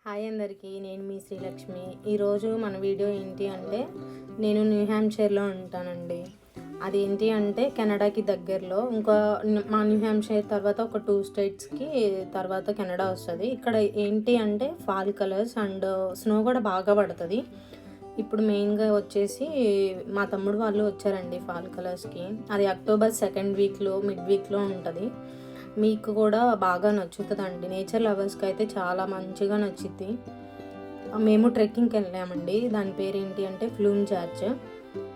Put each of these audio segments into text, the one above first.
Hi అందరికీ, నేను మీ శ్రీలక్ష్మి. ఈరోజు మన వీడియో ఏంటి అంటే, నేను న్యూ హ్యాంప్షైర్లో ఉంటానండి. అది ఏంటి అంటే కెనడాకి దగ్గరలో. మా న్యూ హ్యాంప్షైర్ తర్వాత ఒక 2 స్టేట్స్కి తర్వాత కెనడా వస్తుంది. ఇక్కడ ఏంటి అంటే ఫాల్ కలర్స్ అండ్ స్నో కూడా బాగా పడుతుంది. ఇప్పుడు మెయిన్గా వచ్చేసి మా తమ్ముడు వాళ్ళు వచ్చారండి ఫాల్ కలర్స్కి. అది అక్టోబర్ 2nd వీక్లో మిడ్ వీక్లో ఉంటుంది. మీకు కూడా బాగా నచ్చుతుందండి. నేచర్ లవర్స్కి అయితే చాలా మంచిగా నచ్చుద్ది. మేము ట్రెక్కింగ్కి వెళ్ళామండి. దాని పేరు ఏంటి అంటే ఫ్లూమ్ చార్చ్.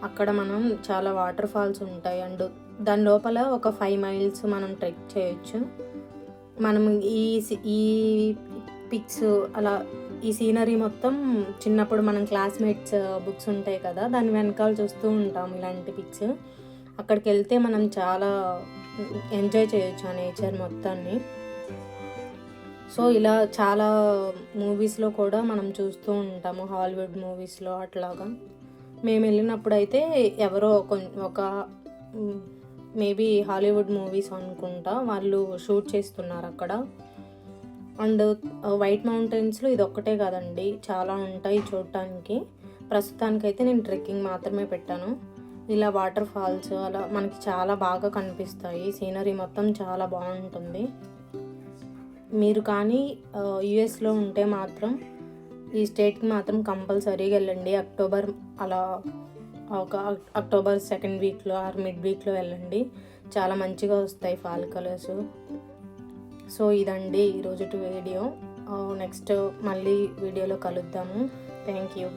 అక్కడ మనం చాలా వాటర్ ఫాల్స్ ఉంటాయి అండ్ దాని లోపల ఒక 5 miles మనం ట్రెక్ చేయొచ్చు. మనం ఈ పిక్స్ అలా ఈ సీనరీ మొత్తం చిన్నప్పుడు మనం క్లాస్మేట్స్ బుక్స్ ఉంటాయి కదా, దాని వెనకాల చూస్తూ ఉంటాం ఇలాంటి పిక్స్. అక్కడికి వెళ్తే మనం చాలా ఎంజాయ్ చేయొచ్చు ఆ నేచర్ మొత్తాన్ని. సో ఇలా చాలా మూవీస్లో కూడా మనం చూస్తూ ఉంటాము, హాలీవుడ్ మూవీస్లో అట్లాగా. మేము వెళ్ళినప్పుడు అయితే ఎవరో ఒక మేబీ హాలీవుడ్ మూవీస్ అనుకుంటా, వాళ్ళు షూట్ చేస్తున్నారు అక్కడ. అండ్ వైట్ మౌంటైన్స్లో ఇది ఒక్కటే కాదండి, చాలా ఉంటాయి చూడటానికి. ప్రస్తుతానికైతే నేను ట్రెక్కింగ్ మాత్రమే పెట్టాను. ఇలా వాటర్ ఫాల్స్ అలా మనకి చాలా బాగా కనిపిస్తాయి. సీనరీ మొత్తం చాలా బాగుంటుంది. మీరు కానీ యుఎస్లో ఉంటే మాత్రం ఈ స్టేట్కి మాత్రం కంపల్సరీగా వెళ్ళండి. అక్టోబర్ 2nd వీక్లో ఆర్ మిడ్ వీక్లో వెళ్ళండి. చాలా మంచిగా వస్తాయి ఫాల్ కలర్స్. సో ఇదండి ఈరోజు వీడియో. నెక్స్ట్ మళ్ళీ వీడియోలో కలుద్దాము. Thank you.